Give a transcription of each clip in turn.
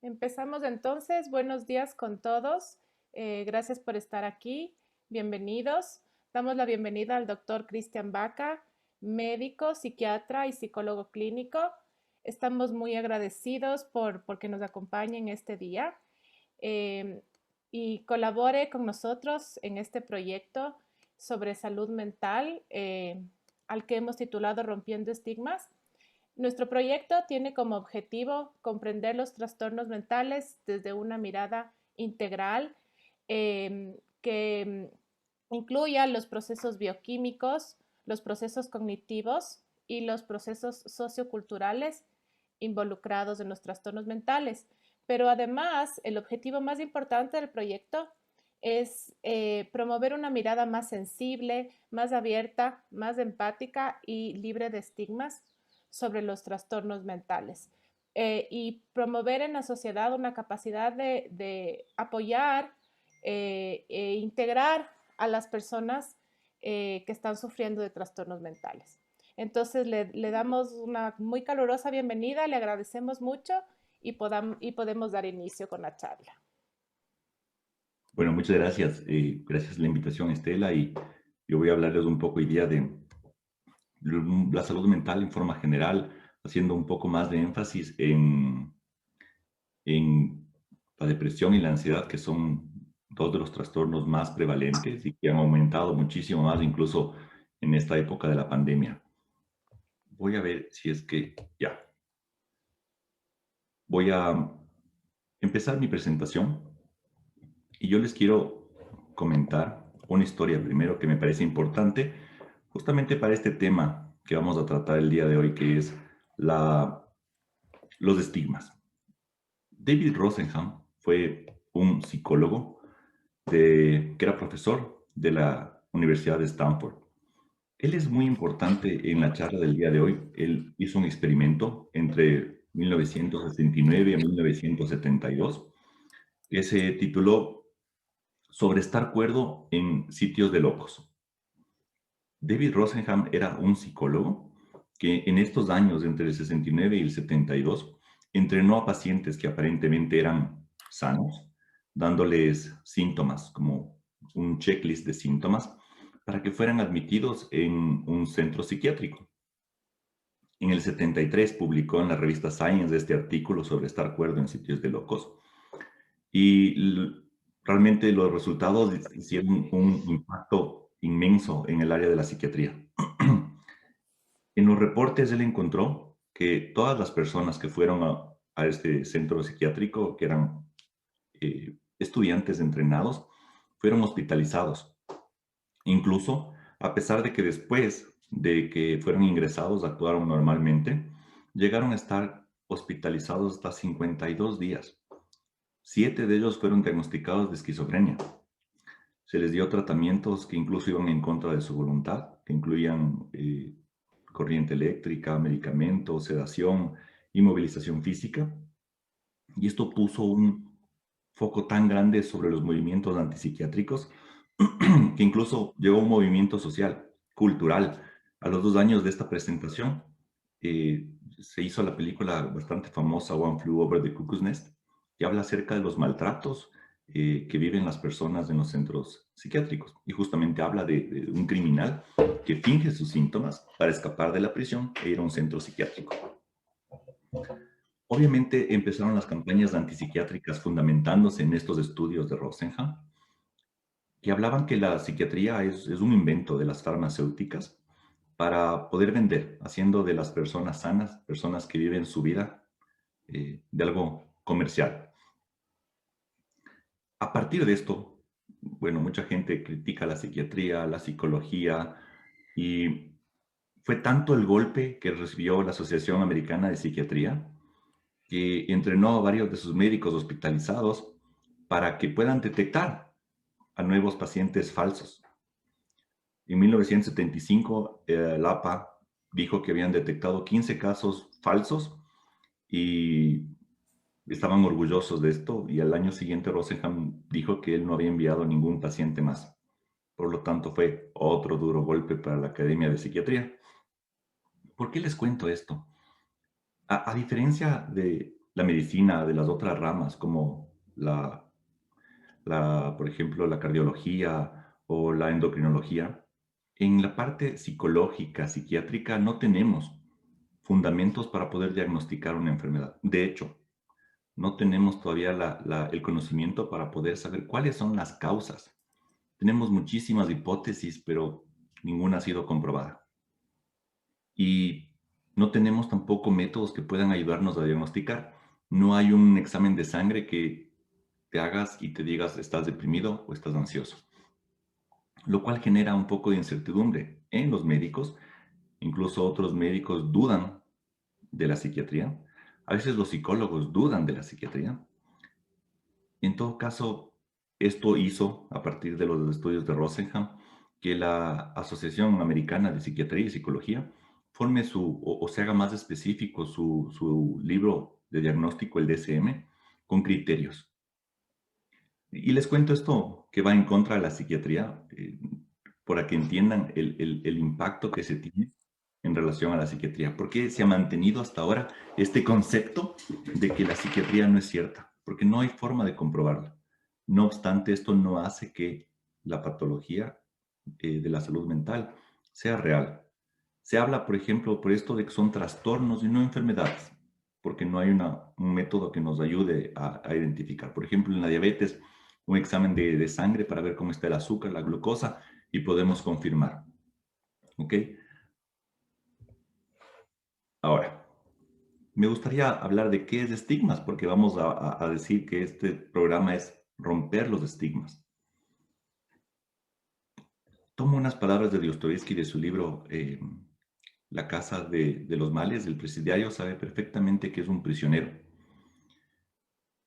Empezamos entonces. Buenos días con todos. Gracias por estar aquí. Bienvenidos. Damos la bienvenida al doctor Cristian Baca, médico, psiquiatra y psicólogo clínico. Estamos muy agradecidos porque nos acompañen este día eh, y colabore con nosotros en este proyecto sobre salud mental al que hemos titulado Rompiendo Estigmas. Nuestro proyecto tiene como objetivo comprender los trastornos mentales desde una mirada integral que incluya los procesos bioquímicos, los procesos cognitivos y los procesos socioculturales involucrados en los trastornos mentales. Pero además, el objetivo más importante del proyecto es promover una mirada más sensible, más abierta, más empática y libre de estigmas sobre los trastornos mentales y promover en la sociedad una capacidad de apoyar e integrar a las personas que están sufriendo de trastornos mentales. Entonces le damos una muy calurosa bienvenida, le agradecemos mucho y podemos dar inicio con la charla. Bueno, muchas gracias. Gracias por la invitación, Estela. Y yo voy a hablarles un poco hoy día de la salud mental en forma general, haciendo un poco más de énfasis en la depresión y la ansiedad, que son dos de los trastornos más prevalentes y que han aumentado muchísimo más, incluso en esta época de la pandemia. Voy a ver si es que ya. Voy a empezar mi presentación y yo les quiero comentar una historia primero que me parece importante justamente para este tema que vamos a tratar el día de hoy, que es los estigmas. David Rosenham fue un psicólogo que era profesor de la Universidad de Stanford. Él es muy importante en la charla del día de hoy. Él hizo un experimento entre 1969 y 1972 que se tituló Sobre estar cuerdo en sitios de locos. David Rosenham era un psicólogo que en estos años, entre el 69 y el 72, entrenó a pacientes que aparentemente eran sanos, dándoles síntomas, como un checklist de síntomas, para que fueran admitidos en un centro psiquiátrico. En el 73 publicó en la revista Science este artículo sobre estar cuerdo en sitios de locos y realmente los resultados hicieron un impacto inmenso en el área de la psiquiatría. En los reportes él encontró que todas las personas que fueron a este centro psiquiátrico, que eran estudiantes entrenados, fueron hospitalizados. Incluso, a pesar de que después de que fueron ingresados actuaron normalmente, llegaron a estar hospitalizados hasta 52 días. 7 de ellos fueron diagnosticados de esquizofrenia. Se les dio tratamientos que incluso iban en contra de su voluntad, que incluían corriente eléctrica, medicamentos, sedación, inmovilización física. Y esto puso un foco tan grande sobre los movimientos antipsiquiátricos que incluso llevó a un movimiento social, cultural. A los 2 años de esta presentación, se hizo la película bastante famosa One Flew Over the Cuckoo's Nest, que habla acerca de los maltratos que viven las personas en los centros psiquiátricos. Y justamente habla de un criminal que finge sus síntomas para escapar de la prisión e ir a un centro psiquiátrico. Obviamente empezaron las campañas antipsiquiátricas fundamentándose en estos estudios de Rosenham, que hablaban que la psiquiatría es un invento de las farmacéuticas para poder vender, haciendo de las personas sanas, personas que viven su vida de algo comercial. A partir de esto, bueno, mucha gente critica la psiquiatría, la psicología, y fue tanto el golpe que recibió la Asociación Americana de Psiquiatría que entrenó a varios de sus médicos hospitalizados para que puedan detectar a nuevos pacientes falsos. En 1975, el APA dijo que habían detectado 15 casos falsos y estaban orgullosos de esto, y al año siguiente Rosenham dijo que él no había enviado ningún paciente más. Por lo tanto, fue otro duro golpe para la Academia de Psiquiatría. ¿Por qué les cuento esto? A diferencia de la medicina de las otras ramas, como por ejemplo, la cardiología o la endocrinología, en la parte psicológica, psiquiátrica, no tenemos fundamentos para poder diagnosticar una enfermedad. De hecho, no tenemos todavía el conocimiento para poder saber cuáles son las causas. Tenemos muchísimas hipótesis, pero ninguna ha sido comprobada. Y no tenemos tampoco métodos que puedan ayudarnos a diagnosticar. No hay un examen de sangre que te hagas y te digas estás deprimido o estás ansioso, lo cual genera un poco de incertidumbre en los médicos. Incluso otros médicos dudan de la psiquiatría. A veces los psicólogos dudan de la psiquiatría. En todo caso, esto hizo, a partir de los estudios de Rosenham, que la Asociación Americana de Psiquiatría y Psicología forme o se haga más específico su libro de diagnóstico, el DSM, con criterios. Y les cuento esto que va en contra de la psiquiatría, para que entiendan el impacto que se tiene en relación a la psiquiatría. ¿Por qué se ha mantenido hasta ahora este concepto de que la psiquiatría no es cierta? Porque no hay forma de comprobarla. No obstante, esto no hace que la patología de la salud mental sea real. Se habla, por ejemplo, por esto de que son trastornos y no enfermedades, porque no hay un método que nos ayude a identificar. Por ejemplo, en la diabetes, un examen de sangre para ver cómo está el azúcar, la glucosa, y podemos confirmar. ¿Ok? Ahora, me gustaría hablar de qué es estigmas, porque vamos a decir que este programa es romper los estigmas. Tomo unas palabras de Dostoyevsky de su libro La casa de los males. El presidiario sabe perfectamente que es un prisionero,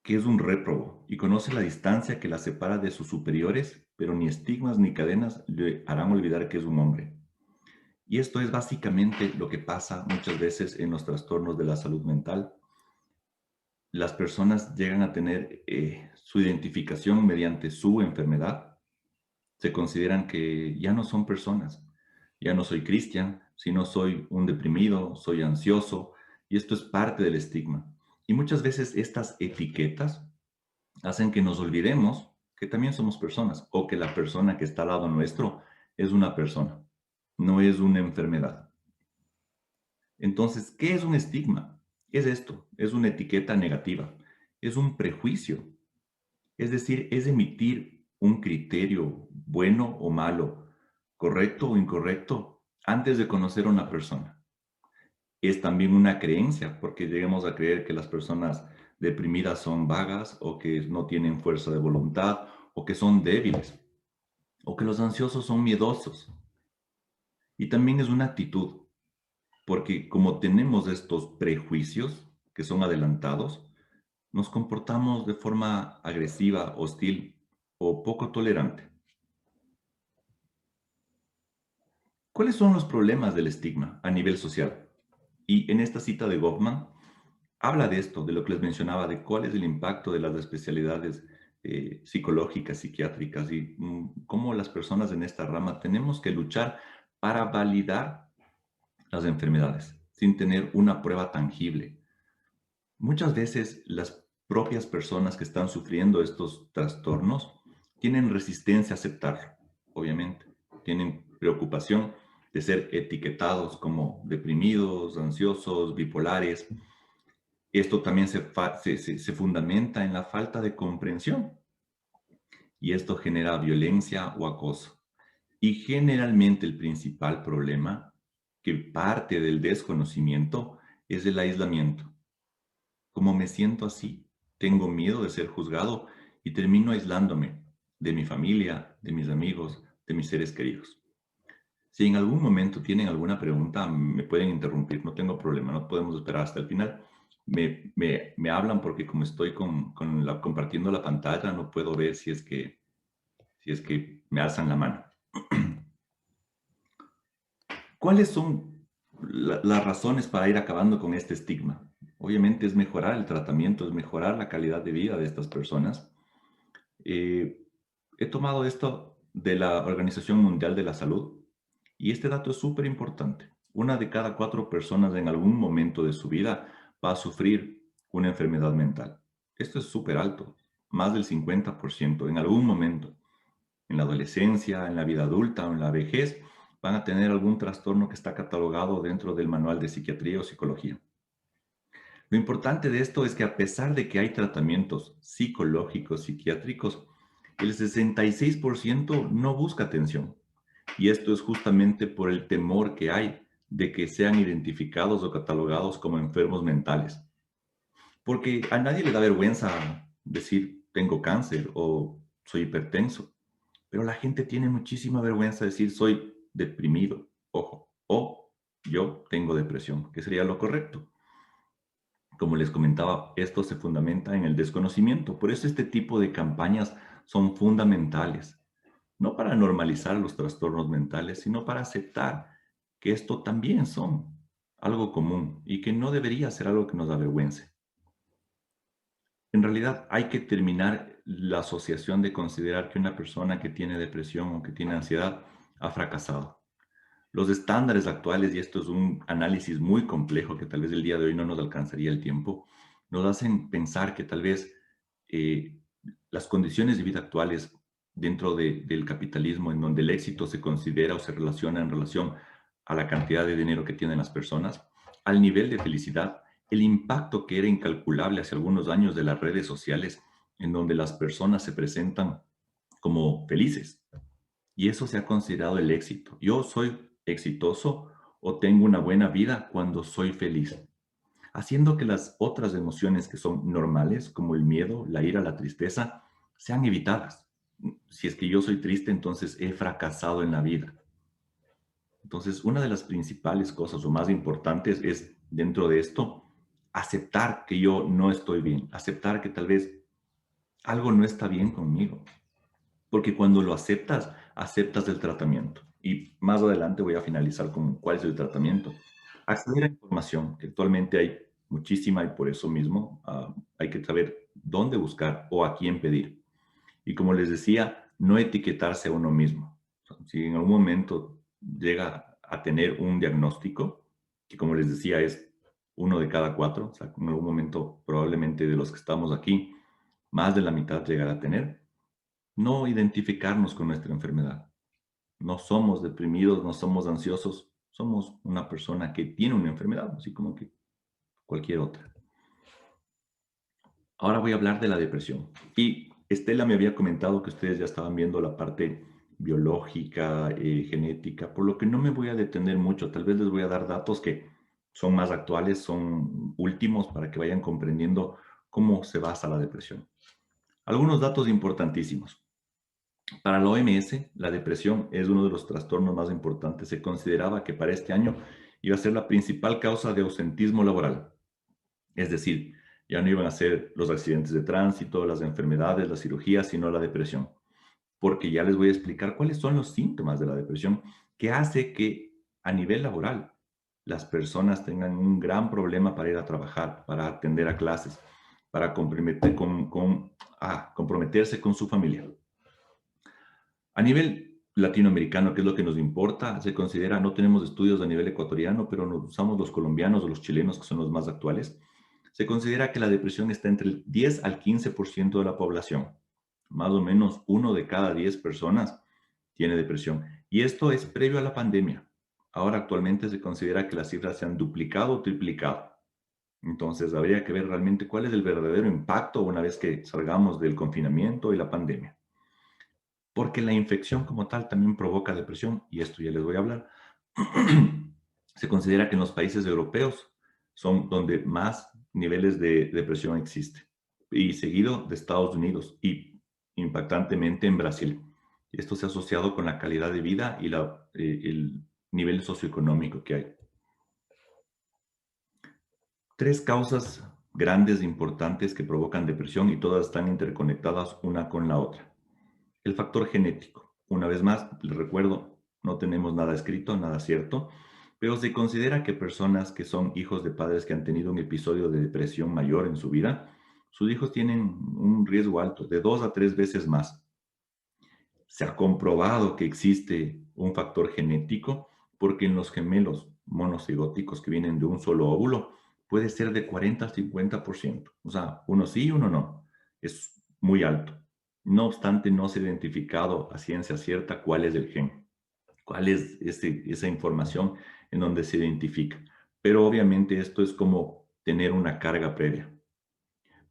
que es un réprobo y conoce la distancia que la separa de sus superiores, pero ni estigmas ni cadenas le harán olvidar que es un hombre. Y esto es básicamente lo que pasa muchas veces en los trastornos de la salud mental. Las personas llegan a tener su identificación mediante su enfermedad. Se consideran que ya no son personas. Ya no soy Cristian, sino soy un deprimido, soy ansioso, y esto es parte del estigma. Y muchas veces estas etiquetas hacen que nos olvidemos que también somos personas o que la persona que está al lado nuestro es una persona, no es una enfermedad. Entonces, ¿qué es un estigma? Es esto, es una etiqueta negativa, es un prejuicio, es decir, es emitir un criterio bueno o malo, correcto o incorrecto, antes de conocer a una persona. Es también una creencia, porque lleguemos a creer que las personas deprimidas son vagas o que no tienen fuerza de voluntad o que son débiles o que los ansiosos son miedosos. Y también es una actitud, porque como tenemos estos prejuicios que son adelantados, nos comportamos de forma agresiva, hostil o poco tolerante. ¿Cuáles son los problemas del estigma a nivel social? Y en esta cita de Goffman habla de esto, de lo que les mencionaba, de cuál es el impacto de las especialidades psicológicas, psiquiátricas y cómo las personas en esta rama tenemos que luchar para validar las enfermedades sin tener una prueba tangible. Muchas veces las propias personas que están sufriendo estos trastornos tienen resistencia a aceptarlo, obviamente. Tienen preocupación de ser etiquetados como deprimidos, ansiosos, bipolares. Esto también se fundamenta en la falta de comprensión y esto genera violencia o acoso. Y generalmente el principal problema que parte del desconocimiento es el aislamiento. Como me siento así, tengo miedo de ser juzgado y termino aislándome de mi familia, de mis amigos, de mis seres queridos. Si en algún momento tienen alguna pregunta, me pueden interrumpir, no tengo problema, no podemos esperar hasta el final. Me hablan porque como estoy compartiendo la pantalla, no puedo ver si es que me alzan la mano. ¿Cuáles son las razones para ir acabando con este estigma? Obviamente es mejorar el tratamiento, es mejorar la calidad de vida de estas personas. Eh, He tomado esto de la Organización Mundial de la Salud y este dato es súper importante. Una de cada 4 personas en algún momento de su vida va a sufrir una enfermedad mental. Esto es súper alto, más del 50% en algún momento. En la adolescencia, en la vida adulta o en la vejez, van a tener algún trastorno que está catalogado dentro del manual de psiquiatría o psicología. Lo importante de esto es que a pesar de que hay tratamientos psicológicos, psiquiátricos, el 66% no busca atención. Y esto es justamente por el temor que hay de que sean identificados o catalogados como enfermos mentales. Porque a nadie le da vergüenza decir tengo cáncer o soy hipertenso, pero la gente tiene muchísima vergüenza decir soy deprimido, ojo, o yo tengo depresión, que sería lo correcto. Como les comentaba, esto se fundamenta en el desconocimiento. Por eso este tipo de campañas son fundamentales, no para normalizar los trastornos mentales, sino para aceptar que esto también son algo común y que no debería ser algo que nos avergüence. En realidad hay que terminar la asociación de considerar que una persona que tiene depresión o que tiene ansiedad ha fracasado. Los estándares actuales, y esto es un análisis muy complejo que tal vez el día de hoy no nos alcanzaría el tiempo, nos hacen pensar que tal vez eh, las condiciones de vida actuales dentro del capitalismo, en donde el éxito se considera o se relaciona en relación a la cantidad de dinero que tienen las personas, al nivel de felicidad, el impacto que era incalculable hace algunos años de las redes sociales, en donde las personas se presentan como felices, y eso se ha considerado el éxito. Yo soy exitoso o tengo una buena vida cuando soy feliz, haciendo que las otras emociones que son normales, como el miedo, la ira, la tristeza, sean evitadas. Si es que yo soy triste, entonces he fracasado en la vida. Entonces, una de las principales cosas o más importantes es, dentro de esto, aceptar que yo no estoy bien, aceptar que tal vez algo no está bien conmigo. Porque cuando lo aceptas, aceptas el tratamiento. Y más adelante voy a finalizar con cuál es el tratamiento. Acceder a información, que actualmente hay muchísima y por eso mismo hay que saber dónde buscar o a quién pedir. Y como les decía, no etiquetarse a uno mismo. Si en algún momento llega a tener un diagnóstico, que como les decía es uno de cada cuatro, o sea, en algún momento probablemente de los que estamos aquí, más de la mitad llegará a tener, no identificarnos con nuestra enfermedad. No somos deprimidos, no somos ansiosos, somos una persona que tiene una enfermedad, así como que cualquier otra. Ahora voy a hablar de la depresión. Y Estela me había comentado que ustedes ya estaban viendo la parte biológica, genética, por lo que no me voy a detener mucho. Tal vez les voy a dar datos que son más actuales, son últimos, para que vayan comprendiendo cómo se basa la depresión. Algunos datos importantísimos. Para la OMS, la depresión es uno de los trastornos más importantes. Se consideraba que para este año iba a ser la principal causa de ausentismo laboral. Es decir, ya no iban a ser los accidentes de tránsito, las enfermedades, las cirugías, sino la depresión. Porque ya les voy a explicar cuáles son los síntomas de la depresión que hace que a nivel laboral las personas tengan un gran problema para ir a trabajar, para atender a clases, para comprometerse con su familia. A nivel latinoamericano, que es lo que nos importa, se considera, no tenemos estudios a nivel ecuatoriano, pero nos usamos los colombianos o los chilenos, que son los más actuales. Se considera que la depresión está entre el 10 al 15% de la población. Más o menos uno de cada 10 personas tiene depresión. Y esto es previo a la pandemia. Ahora actualmente se considera que las cifras se han duplicado o triplicado. Entonces habría que ver realmente cuál es el verdadero impacto una vez que salgamos del confinamiento y la pandemia, porque la infección como tal también provoca depresión, y esto ya les voy a hablar. Se considera que en los países europeos son donde más niveles de depresión existe, y seguido de Estados Unidos y impactantemente en Brasil. Y esto se ha asociado con la calidad de vida y el nivel socioeconómico que hay. Tres causas grandes e importantes que provocan depresión, y todas están interconectadas una con la otra. El factor genético. Una vez más, les recuerdo, no tenemos nada escrito, nada cierto, pero se considera que personas que son hijos de padres que han tenido un episodio de depresión mayor en su vida, sus hijos tienen un riesgo alto, de 2 a 3 veces más. Se ha comprobado que existe un factor genético porque en los gemelos monocigóticos que vienen de un solo óvulo puede ser de 40 al 50%. O sea, uno sí, uno no. Es muy alto. No obstante, no se ha identificado a ciencia cierta cuál es el gen, cuál es esa información en donde se identifica. Pero obviamente esto es como tener una carga previa.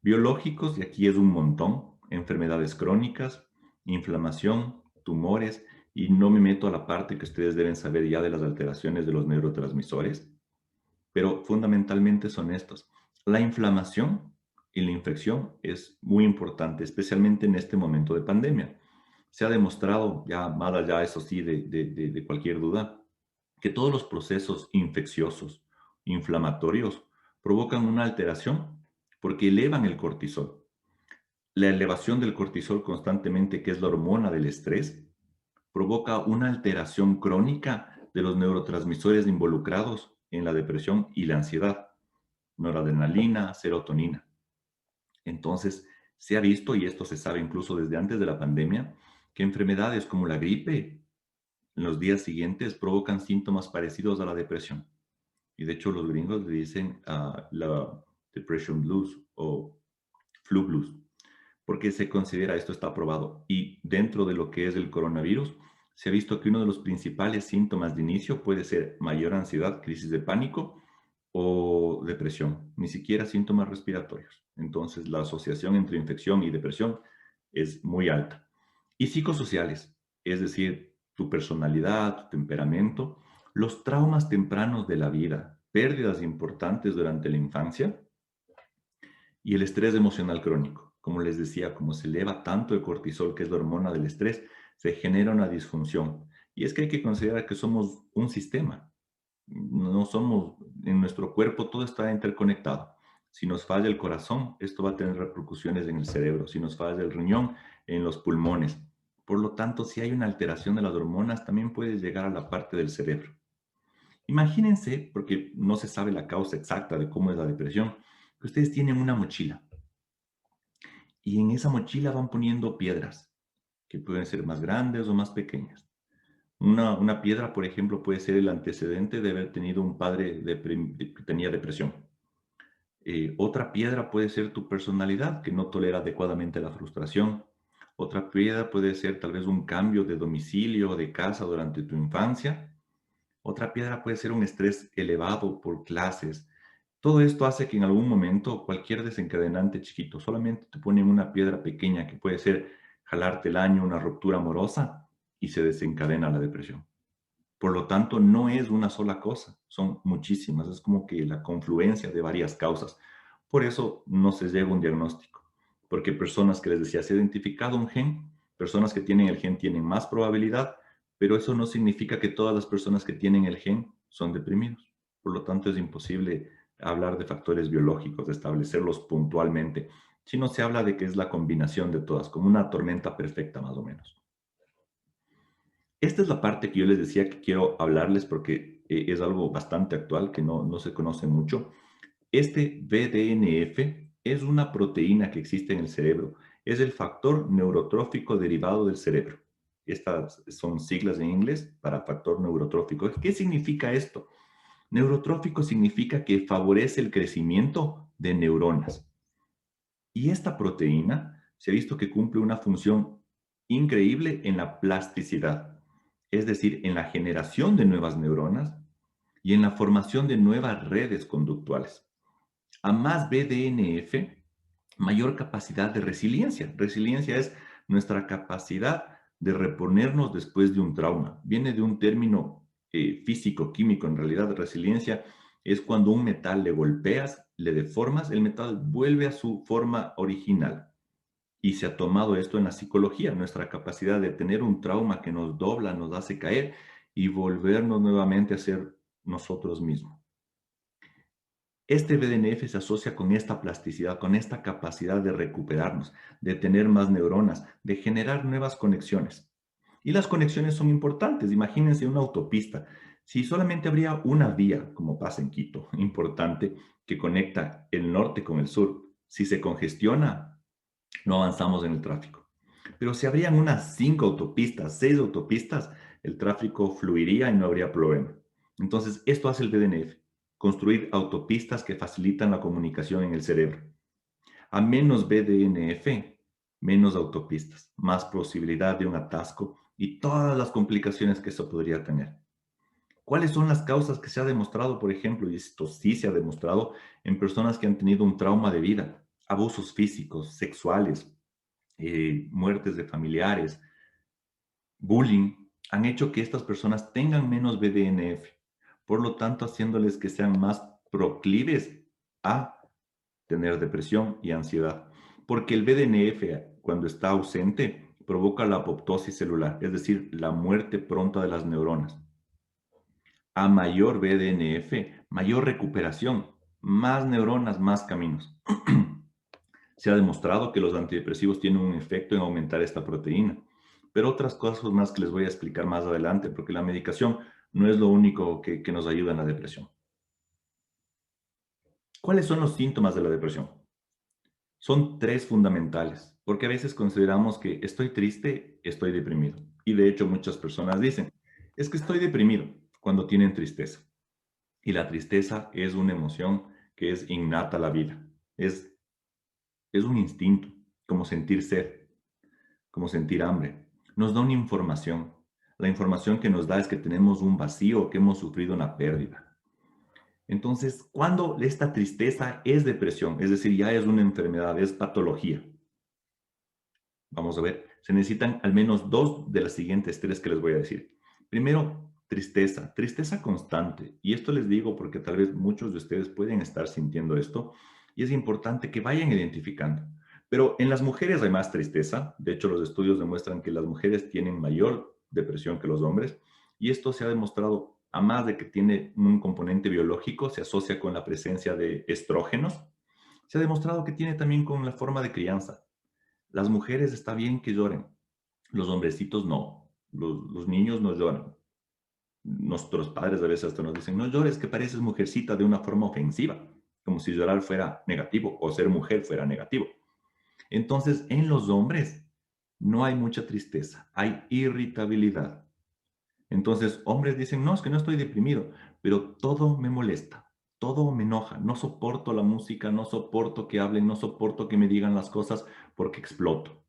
Biológicos, y aquí es un montón, enfermedades crónicas, inflamación, tumores, y no me meto a la parte que ustedes deben saber ya de las alteraciones de los neurotransmisores, pero fundamentalmente son estos. La inflamación y la infección es muy importante, especialmente en este momento de pandemia. Se ha demostrado, ya más allá, eso sí, de cualquier duda, que todos los procesos infecciosos, inflamatorios, provocan una alteración porque elevan el cortisol. La elevación del cortisol constantemente, que es la hormona del estrés, provoca una alteración crónica de los neurotransmisores involucrados en la depresión y la ansiedad, noradrenalina, serotonina. Entonces, se ha visto, y esto se sabe incluso desde antes de la pandemia, que enfermedades como la gripe en los días siguientes provocan síntomas parecidos a la depresión. Y de hecho los gringos le dicen la depression blues o flu blues, porque se considera, esto está probado, y dentro de lo que es el coronavirus, se ha visto que uno de los principales síntomas de inicio puede ser mayor ansiedad, crisis de pánico o depresión, ni siquiera síntomas respiratorios. Entonces, la asociación entre infección y depresión es muy alta. Y psicosociales, es decir, tu personalidad, tu temperamento, los traumas tempranos de la vida, pérdidas importantes durante la infancia, y el estrés emocional crónico. Como les decía, como se eleva tanto el cortisol, que es la hormona del estrés, se genera una disfunción. Y es que hay que considerar que somos un sistema. No somos, en nuestro cuerpo todo está interconectado. Si nos falla el corazón, esto va a tener repercusiones en el cerebro. Si nos falla el riñón, en los pulmones. Por lo tanto, si hay una alteración de las hormonas, también puede llegar a la parte del cerebro. Imagínense, porque no se sabe la causa exacta de cómo es la depresión, que ustedes tienen una mochila y en esa mochila van poniendo piedras, que pueden ser más grandes o más pequeñas. Una piedra, por ejemplo, puede ser el antecedente de haber tenido un padre que tenía depresión. Otra piedra puede ser tu personalidad, que no tolera adecuadamente la frustración. Otra piedra puede ser tal vez un cambio de domicilio o de casa durante tu infancia. Otra piedra puede ser un estrés elevado por clases. Todo esto hace que en algún momento cualquier desencadenante chiquito, solamente te ponen una piedra pequeña que puede ser jalarte el año, una ruptura amorosa y se desencadena la depresión. Por lo tanto, no es una sola cosa, son muchísimas, es como que la confluencia de varias causas. Por eso no se llega a un diagnóstico, porque personas que les decía, se ha identificado un gen, personas que tienen el gen tienen más probabilidad, pero eso no significa que todas las personas que tienen el gen son deprimidos. Por lo tanto, es imposible hablar de factores biológicos, de establecerlos puntualmente, sino se habla de que es la combinación de todas, como una tormenta perfecta más o menos. Esta es la parte que yo les decía que quiero hablarles porque es algo bastante actual que no se conoce mucho. Este BDNF es una proteína que existe en el cerebro. Es el factor neurotrófico derivado del cerebro. Estas son siglas en inglés para factor neurotrófico. ¿Qué significa esto? Neurotrófico significa que favorece el crecimiento de neuronas. Y esta proteína se ha visto que cumple una función increíble en la plasticidad, es decir, en la generación de nuevas neuronas y en la formación de nuevas redes conductuales. A más BDNF, mayor capacidad de resiliencia. Resiliencia es nuestra capacidad de reponernos después de un trauma. Viene de un término físico-químico. En realidad, resiliencia es cuando un metal le golpeas, le deformas, el metal vuelve a su forma original. Y se ha tomado esto en la psicología, nuestra capacidad de tener un trauma que nos dobla, nos hace caer y volvernos nuevamente a ser nosotros mismos. Este BDNF se asocia con esta plasticidad, con esta capacidad de recuperarnos, de tener más neuronas, de generar nuevas conexiones. Y las conexiones son importantes. Imagínense una autopista. Si solamente habría una vía, como pasa en Quito, importante, que conecta el norte con el sur, si se congestiona, no avanzamos en el tráfico. Pero si habrían unas 5 autopistas, 6 autopistas, el tráfico fluiría y no habría problema. Entonces, esto hace el BDNF. construir autopistas que facilitan la comunicación en el cerebro. A menos BDNF, menos autopistas, más posibilidad de un atasco y todas las complicaciones que eso podría tener. ¿Cuáles son las causas que se ha demostrado, por ejemplo, y esto sí se ha demostrado en personas que han tenido un trauma de vida, abusos físicos, sexuales, muertes de familiares, bullying, han hecho que estas personas tengan menos BDNF, por lo tanto haciéndoles que sean más proclives a tener depresión y ansiedad. Porque el BDNF, cuando está ausente, provoca la apoptosis celular, es decir, la muerte pronta de las neuronas. A mayor BDNF, mayor recuperación, más neuronas, más caminos. Se ha demostrado que los antidepresivos tienen un efecto en aumentar esta proteína, pero otras cosas más que les voy a explicar más adelante, porque la medicación no es lo único que nos ayuda en la depresión. ¿Cuáles son los síntomas de la depresión? Son tres fundamentales, porque a veces consideramos que estoy triste, estoy deprimido. Y de hecho muchas personas dicen, es que estoy deprimido cuando tienen tristeza. Y la tristeza es una emoción que es innata a la vida. Es un instinto, como sentir sed, como sentir hambre. Nos da una información. La información que nos da es que tenemos un vacío, que hemos sufrido una pérdida. Entonces, cuando esta tristeza es depresión, es decir, ya es una enfermedad, es patología. Vamos a ver, se necesitan al menos dos de las siguientes tres que les voy a decir. Primero, tristeza, tristeza constante. Y esto les digo porque tal vez muchos de ustedes pueden estar sintiendo esto y es importante que vayan identificando. Pero en las mujeres hay más tristeza. De hecho, los estudios demuestran que las mujeres tienen mayor depresión que los hombres y esto se ha demostrado, a más de que tiene un componente biológico, se asocia con la presencia de estrógenos. Se ha demostrado que tiene también con la forma de crianza. Las mujeres está bien que lloren, los hombrecitos no, los niños no lloran. Nuestros padres a veces hasta nos dicen, no llores, que pareces mujercita de una forma ofensiva, como si llorar fuera negativo o ser mujer fuera negativo. Entonces, en los hombres no hay mucha tristeza, hay irritabilidad. Entonces, hombres dicen, no, es que no estoy deprimido, pero todo me molesta, todo me enoja, no soporto la música, no soporto que hablen, no soporto que me digan las cosas porque exploto.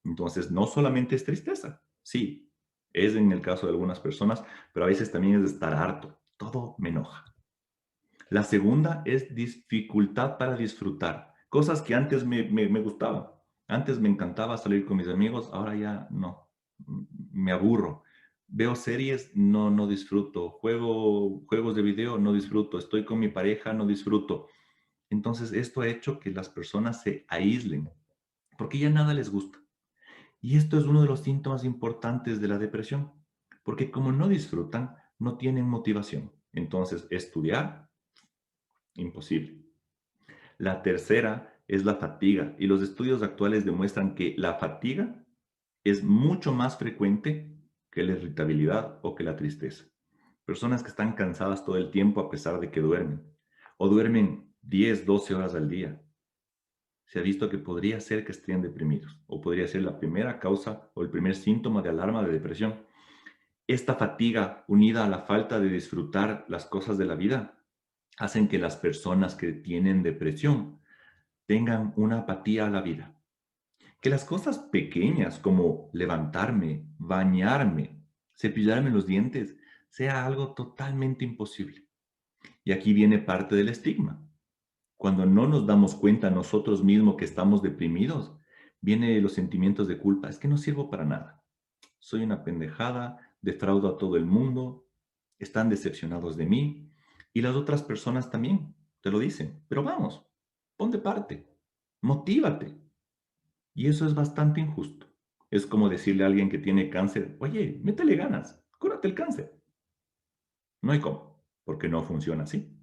Entonces, no solamente es tristeza, sí, es en el caso de algunas personas, pero a veces también es de estar harto, todo me enoja. La segunda es dificultad para disfrutar, cosas que antes me gustaban. Antes me encantaba salir con mis amigos, ahora ya no, me aburro. Veo series, no disfruto. Juego juegos de video, no disfruto. Estoy con mi pareja, no disfruto. Entonces, esto ha hecho que las personas se aíslen, porque ya nada les gusta. Y esto es uno de los síntomas importantes de la depresión, porque como no disfrutan, no tienen motivación. Entonces, estudiar, imposible. La tercera es la fatiga, y los estudios actuales demuestran que la fatiga es mucho más frecuente que la irritabilidad o que la tristeza. Personas que están cansadas todo el tiempo a pesar de que duermen, o duermen 10, 12 horas al día. Se ha visto que podría ser que estén deprimidos, o podría ser la primera causa o el primer síntoma de alarma de depresión. Esta fatiga, unida a la falta de disfrutar las cosas de la vida, hacen que las personas que tienen depresión tengan una apatía a la vida. Que las cosas pequeñas como levantarme, bañarme, cepillarme los dientes, sea algo totalmente imposible. Y aquí viene parte del estigma. Cuando no nos damos cuenta nosotros mismos que estamos deprimidos, vienen los sentimientos de culpa. Es que no sirvo para nada. Soy una pendejada, defraudo a todo el mundo, están decepcionados de mí y las otras personas también te lo dicen. Pero vamos, pon de parte, motívate. Y eso es bastante injusto. Es como decirle a alguien que tiene cáncer, oye, métele ganas, cúrate el cáncer. No hay cómo, porque no funciona así.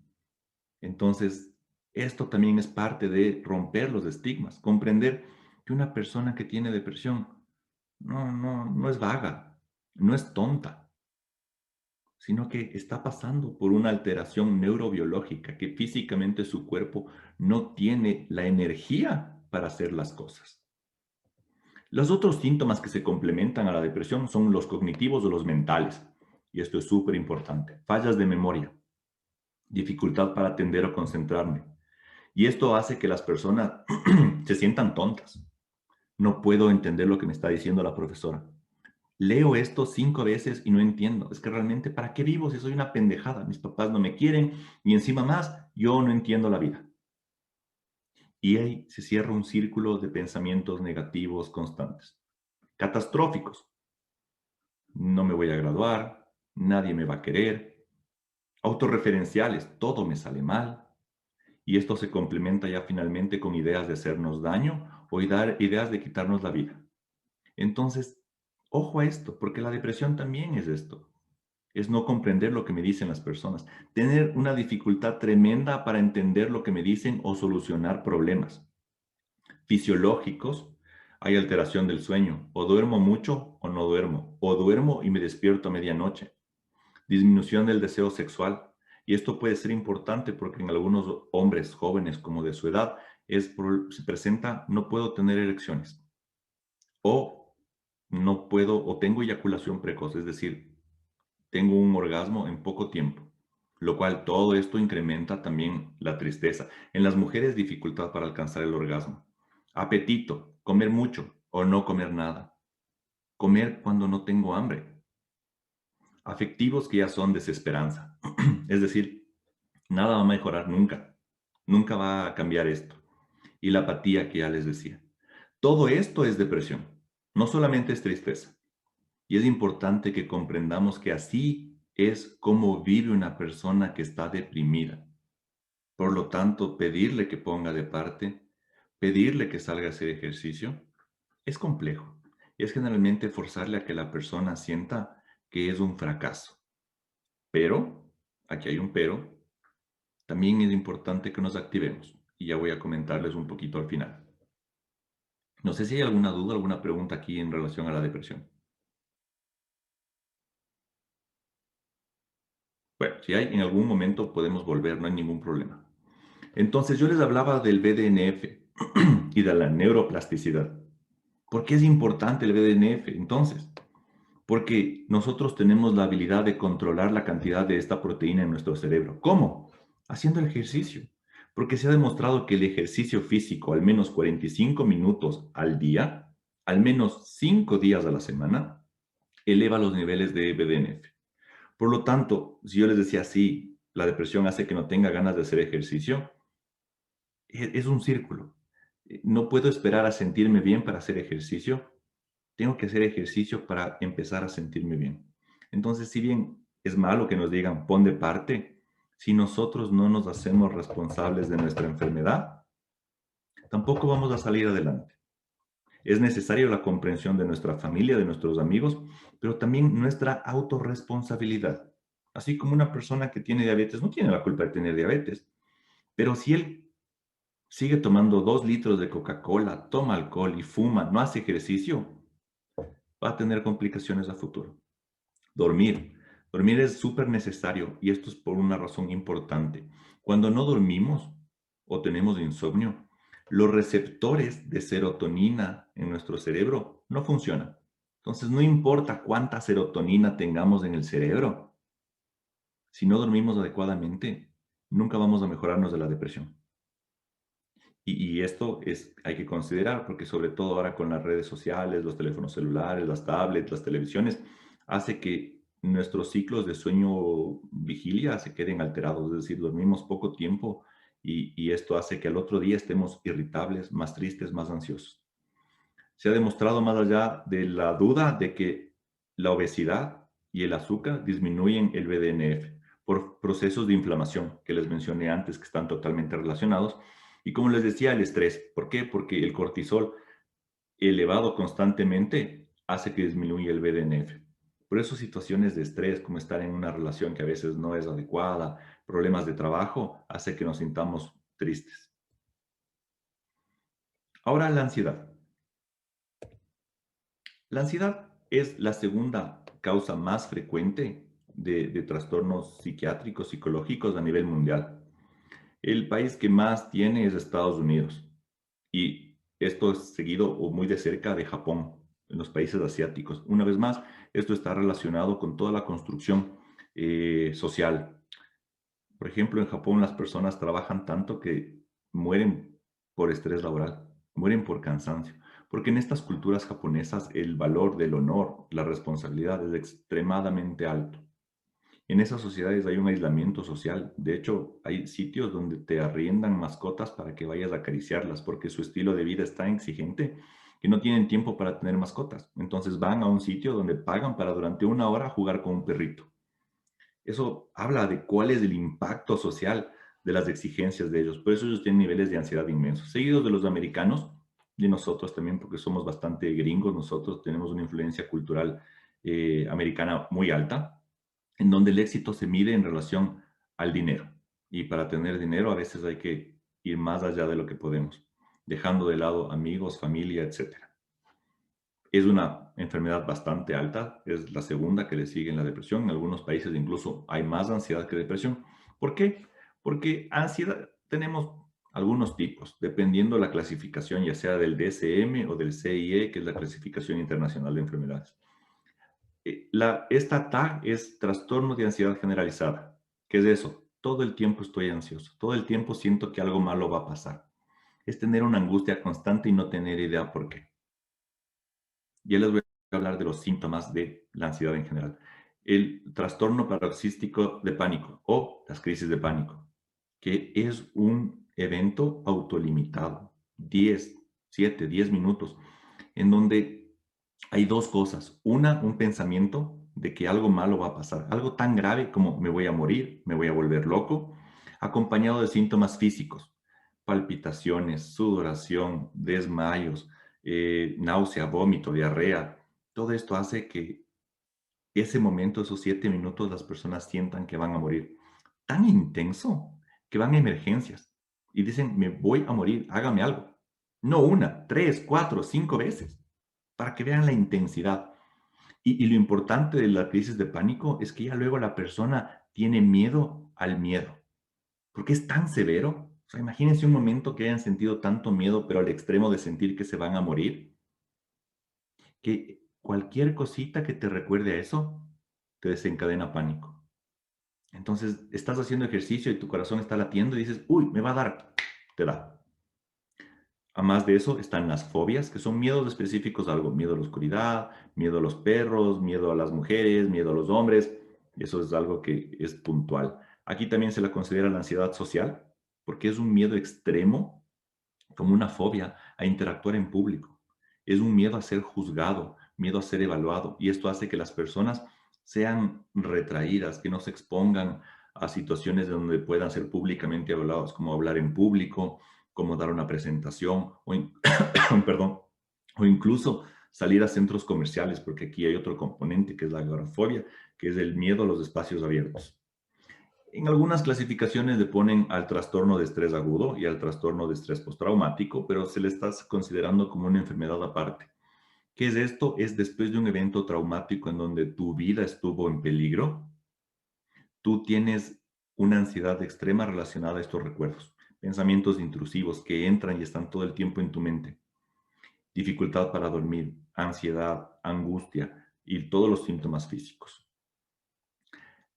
Entonces, esto también es parte de romper los estigmas, comprender que una persona que tiene depresión no es vaga, no es tonta, sino que está pasando por una alteración neurobiológica, que físicamente su cuerpo no tiene la energía para hacer las cosas. Los otros síntomas que se complementan a la depresión son los cognitivos o los mentales, y esto es súper importante. Fallas de memoria. dificultad para atender o concentrarme. Y esto hace que las personas se sientan tontas. No puedo entender lo que me está diciendo la profesora. Leo esto 5 veces y no entiendo. Es que realmente, ¿para qué vivo si soy una pendejada? Mis papás no me quieren y encima más, yo no entiendo la vida. Y ahí se cierra un círculo de pensamientos negativos constantes, catastróficos. No me voy a graduar, nadie me va a querer, autorreferenciales, todo me sale mal. Y esto se complementa ya finalmente con ideas de hacernos daño o ideas de quitarnos la vida. Entonces, ojo a esto, porque la depresión también es esto. Es no comprender lo que me dicen las personas, tener una dificultad tremenda para entender lo que me dicen o solucionar problemas fisiológicos. Hay alteración del sueño, o duermo mucho o no duermo, o duermo y me despierto a medianoche, disminución del deseo sexual. Y esto puede ser importante porque en algunos hombres jóvenes como de su edad se presenta no puedo tener erecciones o no puedo o tengo eyaculación precoz, es decir, tengo un orgasmo en poco tiempo, lo cual todo esto incrementa también la tristeza. En las mujeres, dificultad para alcanzar el orgasmo. Apetito, comer mucho o no comer nada. Comer cuando no tengo hambre. Afectivos que ya son desesperanza. Es decir, nada va a mejorar nunca. Nunca va a cambiar esto. Y la apatía que ya les decía. Todo esto es depresión. No solamente es tristeza. Y es importante que comprendamos que así es como vive una persona que está deprimida. Por lo tanto, pedirle que ponga de parte, pedirle que salga a hacer ejercicio, es complejo. Y es generalmente forzarle a que la persona sienta que es un fracaso. Pero, aquí hay un pero, también es importante que nos activemos. Y ya voy a comentarles un poquito al final. No sé si hay alguna duda, alguna pregunta aquí en relación a la depresión. Bueno, si hay, en algún momento podemos volver, no hay ningún problema. Entonces yo les hablaba del BDNF y de la neuroplasticidad. ¿Por qué es importante el BDNF? Entonces, porque nosotros tenemos la habilidad de controlar la cantidad de esta proteína en nuestro cerebro. ¿Cómo? Haciendo el ejercicio. Porque se ha demostrado que el ejercicio físico, al menos 45 minutos al día, al menos 5 días a la semana, eleva los niveles de BDNF. Por lo tanto, si yo les decía así, la depresión hace que no tenga ganas de hacer ejercicio, es un círculo. No puedo esperar a sentirme bien para hacer ejercicio. Tengo que hacer ejercicio para empezar a sentirme bien. Entonces, si bien es malo que nos digan pon de parte, si nosotros no nos hacemos responsables de nuestra enfermedad, tampoco vamos a salir adelante. Es necesario la comprensión de nuestra familia, de nuestros amigos, pero también nuestra autorresponsabilidad. Así como una persona que tiene diabetes no tiene la culpa de tener diabetes, pero si él sigue tomando 2 litros de Coca-Cola, toma alcohol y fuma, no hace ejercicio, va a tener complicaciones a futuro. Dormir. Dormir es súper necesario y esto es por una razón importante. Cuando no dormimos o tenemos insomnio, los receptores de serotonina en nuestro cerebro no funcionan. Entonces, no importa cuánta serotonina tengamos en el cerebro, si no dormimos adecuadamente, nunca vamos a mejorarnos de la depresión. Y esto hay que considerar porque sobre todo ahora con las redes sociales, los teléfonos celulares, las tablets, las televisiones, hace que nuestros ciclos de sueño vigilia se queden alterados, es decir, dormimos poco tiempo y esto hace que al otro día estemos irritables, más tristes, más ansiosos. Se ha demostrado más allá de la duda de que la obesidad y el azúcar disminuyen el BDNF por procesos de inflamación que les mencioné antes, que están totalmente relacionados. Y como les decía, el estrés. ¿Por qué? Porque el cortisol elevado constantemente hace que disminuya el BDNF. Por eso situaciones de estrés, como estar en una relación que a veces no es adecuada, problemas de trabajo, hace que nos sintamos tristes. Ahora la ansiedad. La ansiedad es la segunda causa más frecuente de trastornos psiquiátricos, psicológicos a nivel mundial. El país que más tiene es Estados Unidos y esto es seguido o muy de cerca de Japón, en los países asiáticos. Una vez más, esto está relacionado con toda la construcción social. Por ejemplo, en Japón las personas trabajan tanto que mueren por estrés laboral, mueren por cansancio, porque en estas culturas japonesas el valor del honor, la responsabilidad es extremadamente alto. En esas sociedades hay un aislamiento social. De hecho, hay sitios donde te arriendan mascotas para que vayas a acariciarlas, porque su estilo de vida es tan exigente que no tienen tiempo para tener mascotas. Entonces van a un sitio donde pagan para durante una hora jugar con un perrito. Eso habla de cuál es el impacto social de las exigencias de ellos. Por eso ellos tienen niveles de ansiedad inmensos, seguidos de los americanos y nosotros también, porque somos bastante gringos. Nosotros tenemos una influencia cultural americana muy alta, en donde el éxito se mide en relación al dinero. Y para tener dinero a veces hay que ir más allá de lo que podemos, dejando de lado amigos, familia, etcétera. Es una enfermedad bastante alta, es la segunda que le sigue en la depresión. En algunos países incluso hay más ansiedad que depresión. ¿Por qué? Porque ansiedad tenemos algunos tipos, dependiendo la clasificación, ya sea del DSM o del CIE, que es la clasificación internacional de enfermedades. Esta TAG es trastorno de ansiedad generalizada. ¿Qué es eso? Todo el tiempo estoy ansioso, todo el tiempo siento que algo malo va a pasar. Es tener una angustia constante y no tener idea por qué. Ya les voy a hablar de los síntomas de la ansiedad en general. El trastorno paroxístico de pánico o las crisis de pánico, que es un evento autolimitado, 10, 7, 10 minutos, en donde hay dos cosas. Una, un pensamiento de que algo malo va a pasar, algo tan grave como me voy a morir, me voy a volver loco, acompañado de síntomas físicos, palpitaciones, sudoración, desmayos, náusea, vómito, diarrea. Todo esto hace que ese momento, esos 7 minutos, las personas sientan que van a morir. Tan intenso que van a emergencias y dicen, me voy a morir, hágame algo. No una, tres, cuatro, cinco veces, para que vean la intensidad. Y lo importante de la crisis de pánico es que ya luego la persona tiene miedo al miedo, porque es tan severo. O sea, imagínense un momento que hayan sentido tanto miedo, pero al extremo de sentir que se van a morir, que cualquier cosita que te recuerde a eso te desencadena pánico. Entonces, estás haciendo ejercicio y tu corazón está latiendo y dices, uy, me va a dar, te da. A más de eso están las fobias, que son miedos específicos a algo, miedo a la oscuridad, miedo a los perros, miedo a las mujeres, miedo a los hombres. Eso es algo que es puntual. Aquí también se la considera la ansiedad social, porque es un miedo extremo, como una fobia, a interactuar en público. Es un miedo a ser juzgado, miedo a ser evaluado, y esto hace que las personas sean retraídas, que no se expongan a situaciones donde puedan ser públicamente evaluados, como hablar en público, como dar una presentación, perdón, o incluso salir a centros comerciales, porque aquí hay otro componente que es la agorafobia, que es el miedo a los espacios abiertos. En algunas clasificaciones le ponen al trastorno de estrés agudo y al trastorno de estrés postraumático, pero se le está considerando como una enfermedad aparte. ¿Qué es esto? Es después de un evento traumático en donde tu vida estuvo en peligro, tú tienes una ansiedad extrema relacionada a estos recuerdos, pensamientos intrusivos que entran y están todo el tiempo en tu mente, dificultad para dormir, ansiedad, angustia y todos los síntomas físicos.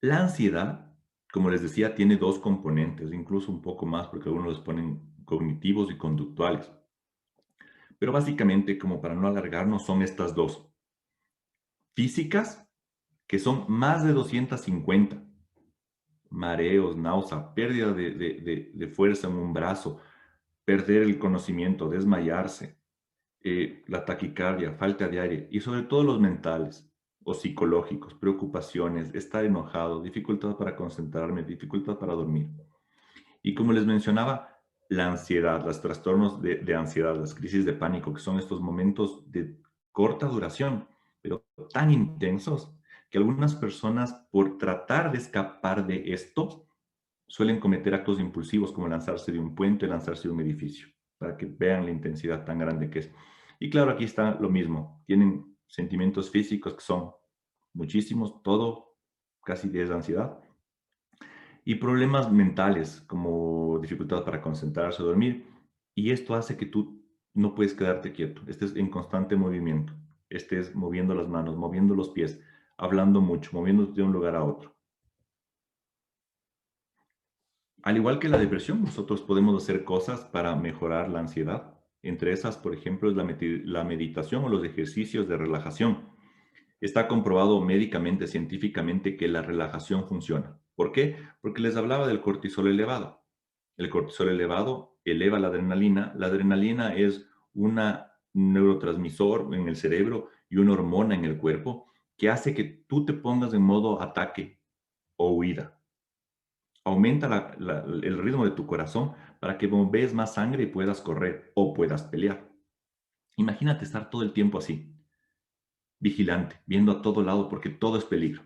La ansiedad, como les decía, tiene dos componentes, incluso un poco más, porque algunos les ponen cognitivos y conductuales. Pero básicamente, como para no alargarnos, son estas dos. Físicas, que son más de 250. Mareos, náusea, pérdida de fuerza en un brazo, perder el conocimiento, desmayarse, la taquicardia, falta de aire y sobre todo los mentales o psicológicos, preocupaciones, estar enojado, dificultad para concentrarme, dificultad para dormir. Y como les mencionaba, la ansiedad, los trastornos de ansiedad, las crisis de pánico, que son estos momentos de corta duración, pero tan intensos que algunas personas, por tratar de escapar de esto, suelen cometer actos impulsivos como lanzarse de un puente, lanzarse de un edificio, para que vean la intensidad tan grande que es. Y claro, aquí está lo mismo. Tienen sentimientos físicos que son muchísimos, todo casi de ansiedad, y problemas mentales como dificultad para concentrarse o dormir. Y esto hace que tú no puedes quedarte quieto, estés en constante movimiento, estés moviendo las manos, moviendo los pies, hablando mucho, moviéndote de un lugar a otro. Al igual que la depresión, nosotros podemos hacer cosas para mejorar la ansiedad. Entre esas, por ejemplo, es la meditación o los ejercicios de relajación. Está comprobado médicamente, científicamente, que la relajación funciona. ¿Por qué? Porque les hablaba del cortisol elevado. El cortisol elevado eleva la adrenalina. La adrenalina es un neurotransmisor en el cerebro y una hormona en el cuerpo que hace que tú te pongas en modo ataque o huida. Aumenta el ritmo de tu corazón para que bombees más sangre y puedas correr o puedas pelear. Imagínate estar todo el tiempo así, vigilante, viendo a todo lado porque todo es peligro.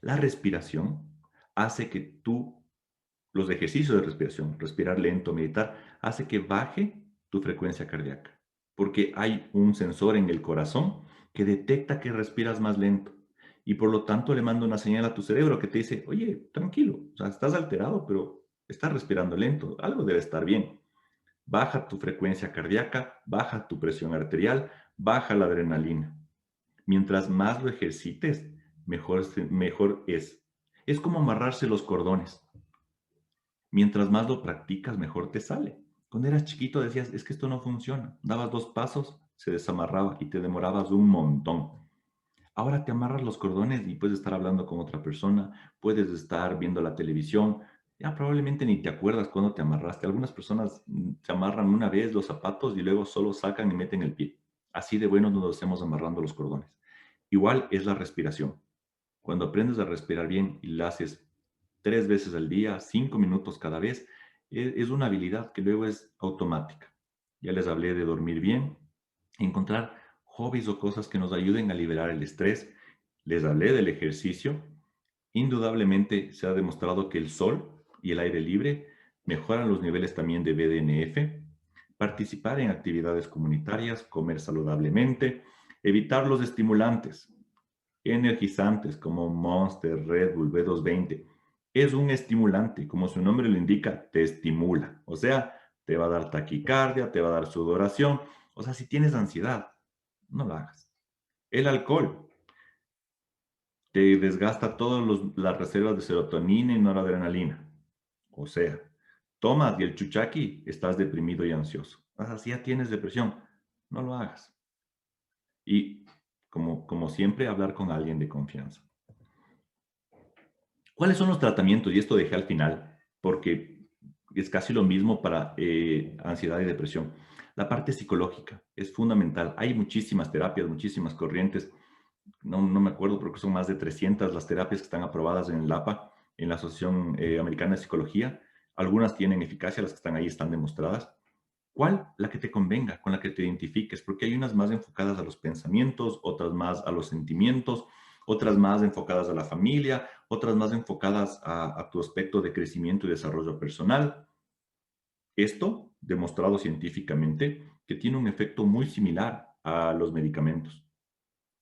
La respiración hace que los ejercicios de respiración, respirar lento, meditar, hace que baje tu frecuencia cardíaca, porque hay un sensor en el corazón que detecta que respiras más lento y por lo tanto le manda una señal a tu cerebro que te dice, oye, tranquilo, o sea, estás alterado, pero estás respirando lento, algo debe estar bien. Baja tu frecuencia cardíaca, baja tu presión arterial, baja la adrenalina. Mientras más lo ejercites, mejor es. Es como amarrarse los cordones. Mientras más lo practicas, mejor te sale. Cuando eras chiquito decías, es que esto no funciona. Dabas 2 pasos, se desamarraba y te demorabas un montón. Ahora te amarras los cordones y puedes estar hablando con otra persona, puedes estar viendo la televisión. Ya probablemente ni te acuerdas cuando te amarraste. Algunas personas se amarran una vez los zapatos y luego solo sacan y meten el pie. Así de bueno nos hacemos amarrando los cordones. Igual es la respiración. Cuando aprendes a respirar bien y la haces 3 veces al día, 5 minutos cada vez, es una habilidad que luego es automática. Ya les hablé de dormir bien, encontrar hobbies o cosas que nos ayuden a liberar el estrés. Les hablé del ejercicio. Indudablemente se ha demostrado que el sol y el aire libre mejoran los niveles también de BDNF. Participar en actividades comunitarias, comer saludablemente, evitar los estimulantes, energizantes como Monster, Red Bull, B220. Es un estimulante, como su nombre lo indica, te estimula. O sea, te va a dar taquicardia, te va a dar sudoración. O sea, si tienes ansiedad, no lo hagas. El alcohol te desgasta todas las reservas de serotonina y noradrenalina. O sea, tomas y el chuchaqui, estás deprimido y ansioso. O sea, si ya tienes depresión, no lo hagas. Y como siempre, hablar con alguien de confianza. ¿Cuáles son los tratamientos? Y esto dejé al final, porque es casi lo mismo para ansiedad y depresión. La parte psicológica es fundamental. Hay muchísimas terapias, muchísimas corrientes. No me acuerdo, creo que son más de 300 las terapias que están aprobadas en el APA, en la Asociación Americana de Psicología. Algunas tienen eficacia, las que están ahí están demostradas. ¿Cuál? La que te convenga, con la que te identifiques, porque hay unas más enfocadas a los pensamientos, otras más a los sentimientos, otras más enfocadas a la familia, otras más enfocadas a tu aspecto de crecimiento y desarrollo personal. Esto demostrado científicamente que tiene un efecto muy similar a los medicamentos.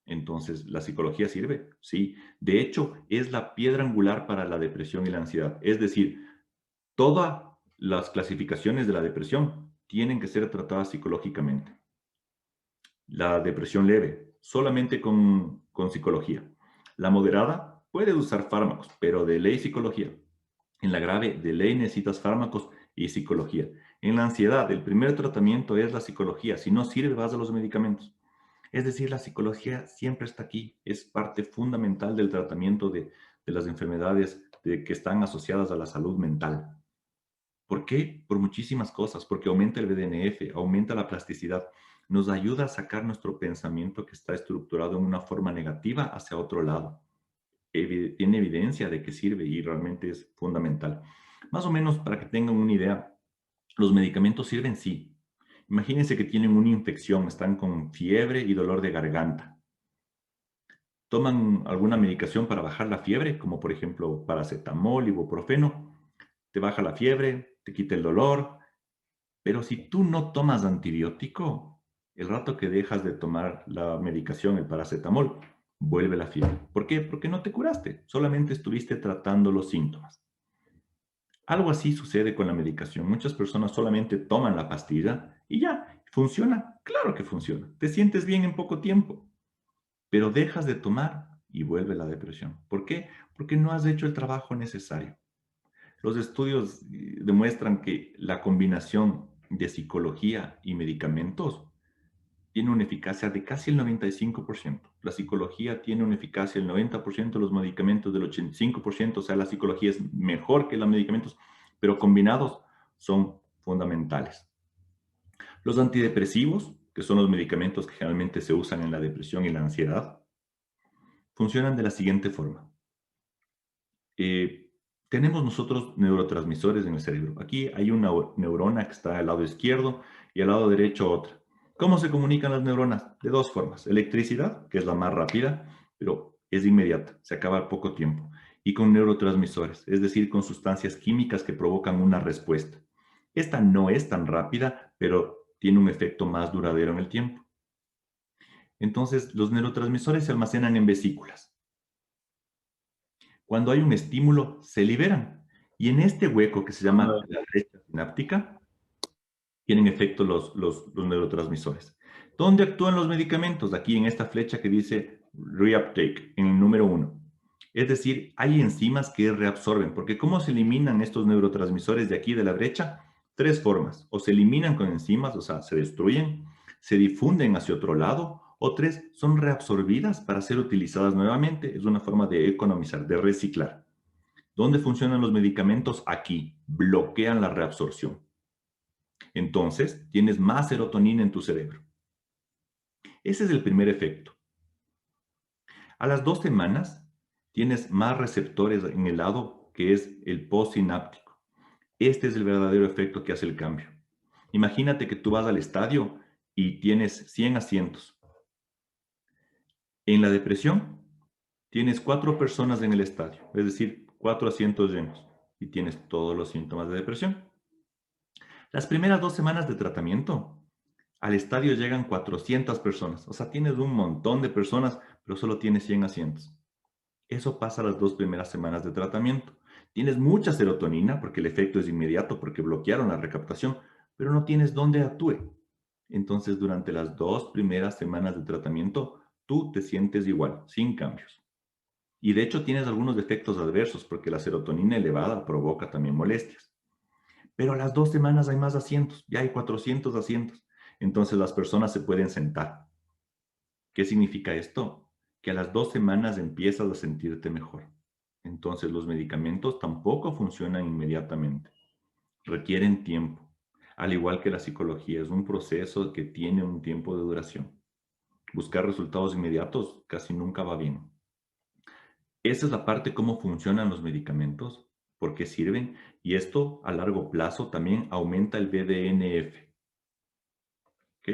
Entonces, ¿la psicología sirve? Sí. De hecho, es la piedra angular para la depresión y la ansiedad. Es decir, todas las clasificaciones de la depresión tienen que ser tratadas psicológicamente. La depresión leve, solamente con psicología. La moderada, puedes usar fármacos, pero de ley psicología. En la grave, de ley necesitas fármacos y psicología. En la ansiedad, el primer tratamiento es la psicología. Si no sirve, vas a los medicamentos. Es decir, la psicología siempre está aquí. Es parte fundamental del tratamiento de las enfermedades que están asociadas a la salud mental. ¿Por qué? Por muchísimas cosas, porque aumenta el BDNF, aumenta la plasticidad, nos ayuda a sacar nuestro pensamiento que está estructurado en una forma negativa hacia otro lado. Tiene evidencia de que sirve y realmente es fundamental. Más o menos para que tengan una idea, los medicamentos sirven, sí. Imagínense que tienen una infección, están con fiebre y dolor de garganta. Toman alguna medicación para bajar la fiebre, como por ejemplo paracetamol, ibuprofeno, te baja la fiebre, te quita el dolor, pero si tú no tomas antibiótico, el rato que dejas de tomar la medicación, el paracetamol, vuelve la fiebre. ¿Por qué? Porque no te curaste, solamente estuviste tratando los síntomas. Algo así sucede con la medicación. Muchas personas solamente toman la pastilla y ya, ¿funciona? Claro que funciona. Te sientes bien en poco tiempo, pero dejas de tomar y vuelve la depresión. ¿Por qué? Porque no has hecho el trabajo necesario. Los estudios demuestran que la combinación de psicología y medicamentos tiene una eficacia de casi el 95%. La psicología tiene una eficacia del 90%, los medicamentos del 85%, o sea, la psicología es mejor que los medicamentos, pero combinados son fundamentales. Los antidepresivos, que son los medicamentos que generalmente se usan en la depresión y la ansiedad, funcionan de la siguiente forma. Eh, Tenemos nosotros neurotransmisores en el cerebro. Aquí hay una neurona que está al lado izquierdo y al lado derecho otra. ¿Cómo se comunican las neuronas? De dos formas. Electricidad, que es la más rápida, pero es inmediata, se acaba al poco tiempo. Y con neurotransmisores, es decir, con sustancias químicas que provocan una respuesta. Esta no es tan rápida, pero tiene un efecto más duradero en el tiempo. Entonces, los neurotransmisores se almacenan en vesículas. Cuando hay un estímulo, se liberan. Y en este hueco que se llama la brecha sináptica, tienen efecto los neurotransmisores. ¿Dónde actúan los medicamentos? Aquí en esta flecha que dice reuptake, en el número 1. Es decir, hay enzimas que reabsorben, porque ¿cómo se eliminan estos neurotransmisores de aquí de la brecha? Tres formas. O se eliminan con enzimas, o sea, se destruyen, se difunden hacia otro lado, o tres, son reabsorbidas para ser utilizadas nuevamente. Es una forma de economizar, de reciclar. ¿Dónde funcionan los medicamentos? Aquí, bloquean la reabsorción. Entonces, tienes más serotonina en tu cerebro. Ese es el primer efecto. A las 2 semanas, tienes más receptores en el lado que es el postsináptico. Este es el verdadero efecto que hace el cambio. Imagínate que tú vas al estadio y tienes 100 asientos. En la depresión, tienes 4 personas en el estadio, es decir, 4 asientos llenos, y tienes todos los síntomas de depresión. Las primeras 2 semanas de tratamiento, al estadio llegan 400 personas. O sea, tienes un montón de personas, pero solo tienes 100 asientos. Eso pasa las 2 primeras semanas de tratamiento. Tienes mucha serotonina porque el efecto es inmediato, porque bloquearon la recaptación, pero no tienes dónde actúe. Entonces, durante las 2 primeras semanas de tratamiento, tú te sientes igual, sin cambios. Y de hecho tienes algunos efectos adversos porque la serotonina elevada provoca también molestias. Pero a las 2 semanas hay más asientos, ya hay 400 asientos. Entonces las personas se pueden sentar. ¿Qué significa esto? Que a las 2 semanas empiezas a sentirte mejor. Entonces los medicamentos tampoco funcionan inmediatamente. Requieren tiempo. Al igual que la psicología, es un proceso que tiene un tiempo de duración. Buscar resultados inmediatos casi nunca va bien. Esa es la parte cómo funcionan los medicamentos, por qué sirven, y esto a largo plazo también aumenta el BDNF,